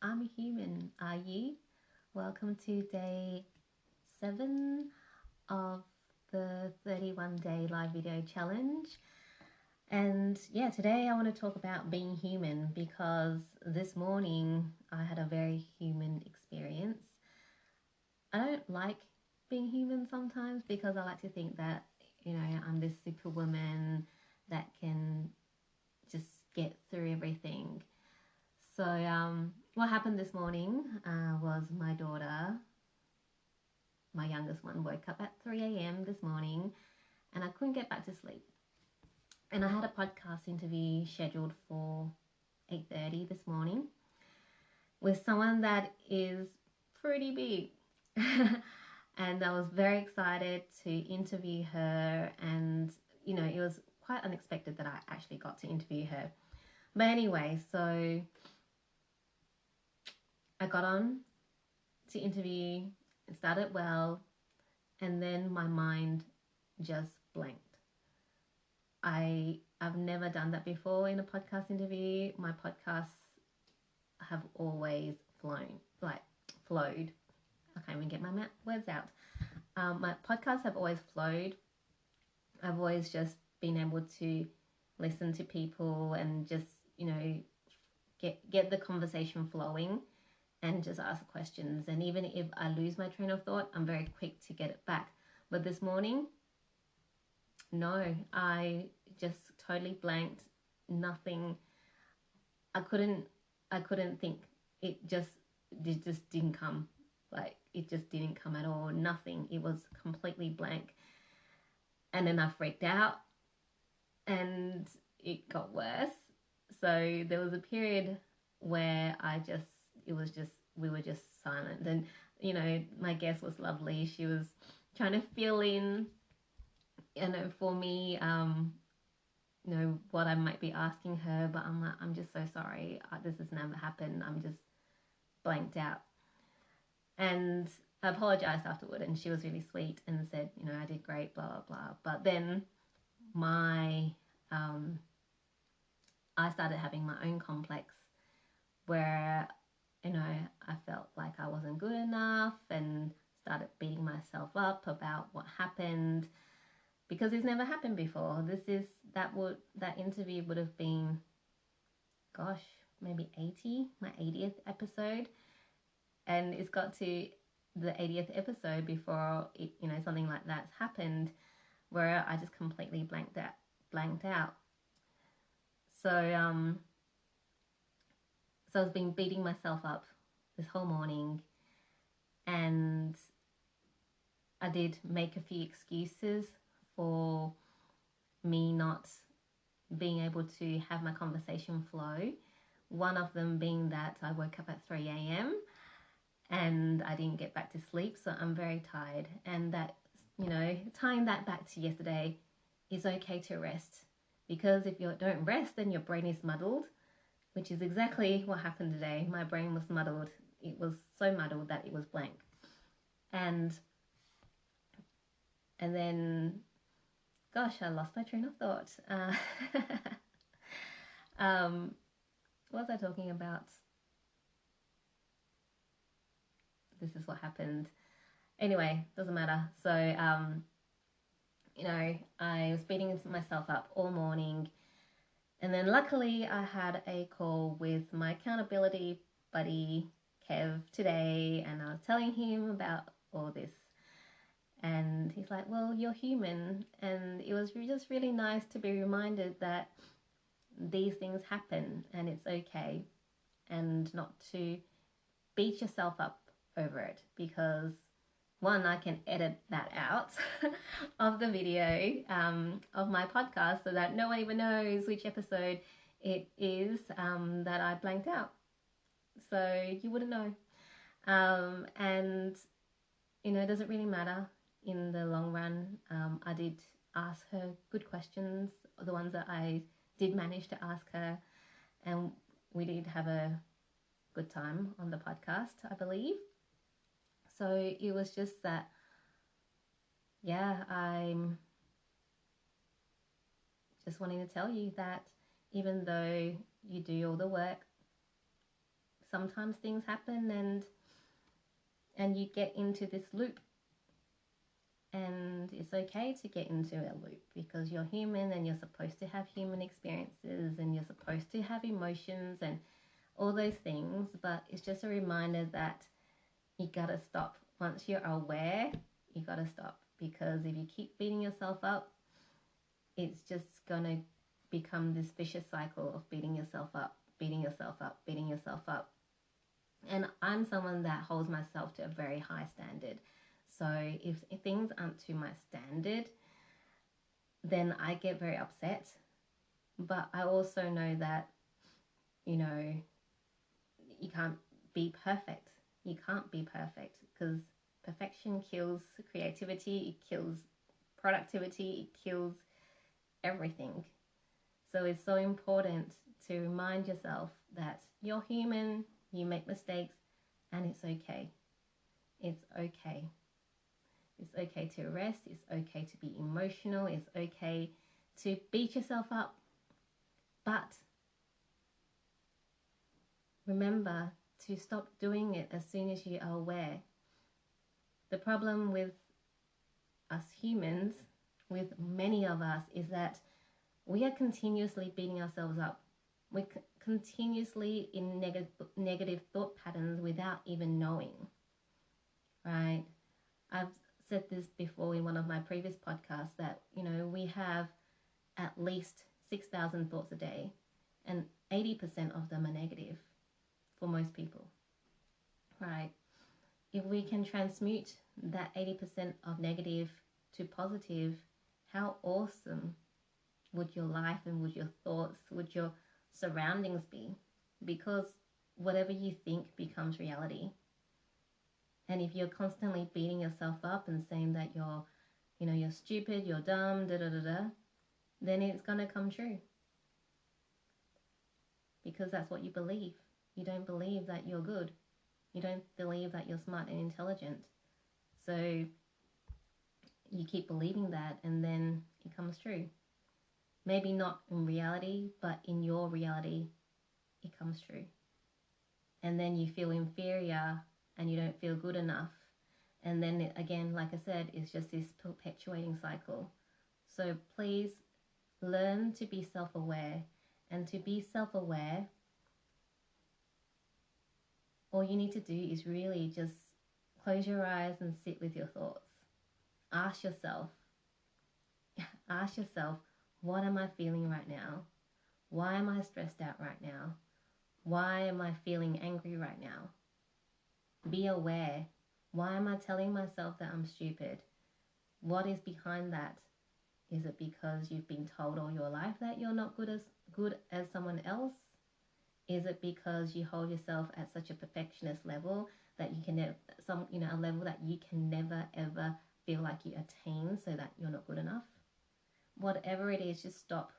I'm a human. Are you? Welcome to day 7 of the 31-day live video challenge. And yeah, today I want to talk about being human because this morning I had a very human experience. I don't like being human sometimes because I like to think that, I'm this superwoman that can just get through everything. So, what happened this morning was my daughter, my youngest one, woke up at 3 a.m. this morning and I couldn't get back to sleep. And I had a podcast interview scheduled for 8:30 this morning with someone that is pretty big. And I was very excited to interview her, and it was quite unexpected that I actually got to interview her. But anyway, so I got on to interview. It started well, and then my mind just blanked. I've never done that before in a podcast interview. My podcasts have always flowed. I can't even get my words out. My podcasts have always flowed. I've always just been able to listen to people and just, get the conversation flowing and just ask questions. And even if I lose my train of thought, I'm very quick to get it back. But this morning, no, I just totally blanked. Nothing. I couldn't think. It just didn't come. It just didn't come at all. Nothing. It was completely blank. And then I freaked out and it got worse. So there was a period where we were just silent. And, my guest was lovely. She was trying to fill in, for me, what I might be asking her, but I'm like, I'm just so sorry. This has never happened. I'm just blanked out. And I apologized afterward, and she was really sweet and said, I did great, blah, blah, blah. But then I started having my own complex where, I felt like I wasn't good enough and started beating myself up about what happened because it's never happened before. That interview would have been, gosh, maybe my 80th episode. And it's got to the 80th episode before something like that's happened, where I just completely blanked out. So I've been beating myself up this whole morning, and I did make a few excuses for me not being able to have my conversation flow. One of them being that I woke up at 3 a.m. and I didn't get back to sleep, so I'm very tired. And that, tying that back to yesterday, it's okay to rest, because if you don't rest, then your brain is muddled, which is exactly what happened today. My brain was muddled. It was so muddled that it was blank. And then, gosh, I lost my train of thought. What was I talking about? This is what happened. Anyway, doesn't matter. So, I was beating myself up all morning. And then luckily I had a call with my accountability buddy, Kev, today. And I was telling him about all this. And he's like, well, you're human. And it was just really nice to be reminded that these things happen and it's okay. And not to beat yourself up over it, because one, I can edit that out of the video of my podcast so that no one even knows which episode it is that I blanked out. So you wouldn't know. And, it doesn't really matter in the long run. I did ask her good questions, the ones that I did manage to ask her. And we did have a good time on the podcast, I believe. So it was just that, yeah, I'm just wanting to tell you that even though you do all the work, sometimes things happen and you get into this loop. And it's okay to get into a loop because you're human and you're supposed to have human experiences and you're supposed to have emotions and all those things. But it's just a reminder that you gotta stop. Once you're aware, you gotta stop, because if you keep beating yourself up, it's just gonna become this vicious cycle of beating yourself up, beating yourself up, beating yourself up. And I'm someone that holds myself to a very high standard. So if things aren't to my standard, then I get very upset. But I also know that, you know, you can't be perfect. You can't be perfect because perfection kills creativity, it kills productivity, it kills everything. So it's so important to remind yourself that you're human, you make mistakes, and it's okay. It's okay. It's okay to rest. It's okay to be emotional. It's okay to beat yourself up. But remember to stop doing it as soon as you are aware. The problem with us humans, with many of us, is that we are continuously beating ourselves up. We're continuously in negative thought patterns without even knowing, right? I've said this before in one of my previous podcasts that, you know, we have at least 6,000 thoughts a day and 80% of them are negative for most people, right? If we can transmute that 80% of negative to positive, how awesome would your life and would your thoughts, would your surroundings be? Because whatever you think becomes reality. And if you're constantly beating yourself up and saying that you're stupid, you're dumb, then it's going to come true. Because that's what you believe. You don't believe that you're good. You don't believe that you're smart and intelligent. So you keep believing that and then it comes true. Maybe not in reality, but in your reality, it comes true. And then you feel inferior and you don't feel good enough. And then again, like I said, it's just this perpetuating cycle. So please learn to be self-aware. And to be self-aware, all you need to do is really just close your eyes and sit with your thoughts. Ask yourself, what am I feeling right now? Why am I stressed out right now? Why am I feeling angry right now? Be aware. Why am I telling myself that I'm stupid? What is behind that? Is it because you've been told all your life that you're not good as someone else? Is it because you hold yourself at such a perfectionist level that you can a level that you can never ever feel like you attain, so that you're not good enough? Whatever it is, just stop.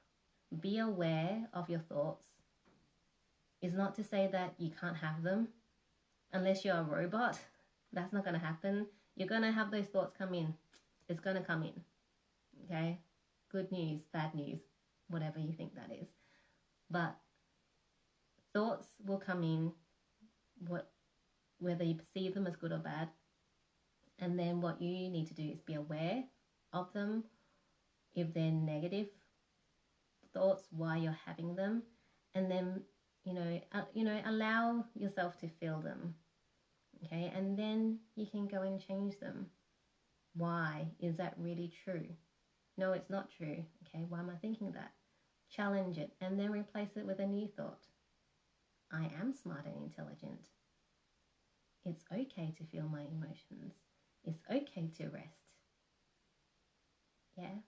Be aware of your thoughts. It's not to say that you can't have them. Unless you're a robot, that's not going to happen. You're going to have those thoughts come in. It's going to come in. Okay? Good news, bad news, whatever you think that is. But thoughts will come in, whether you perceive them as good or bad. And then what you need to do is be aware of them. If they're negative thoughts, why you're having them. And then, allow yourself to feel them. Okay, and then you can go and change them. Why? Is that really true? No, it's not true. Okay, why am I thinking that? Challenge it and then replace it with a new thought. I am smart and intelligent. It's okay to feel my emotions. It's okay to rest. Yeah.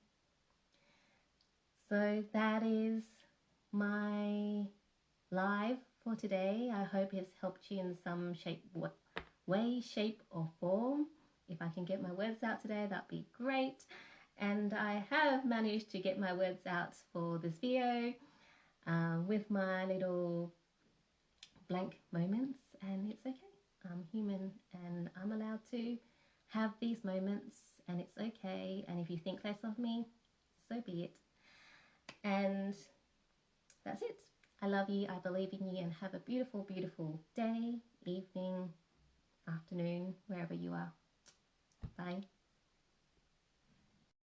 So that is my live for today. I hope it's helped you in some way, shape or form. If I can get my words out today, that'd be great. And I have managed to get my words out for this video with my little blank moments, and it's okay. I'm human and I'm allowed to have these moments, and it's okay. And if you think less of me, so be it. And that's it. I love you. I believe in you, and have a beautiful, beautiful day, evening, afternoon, wherever you are. Bye.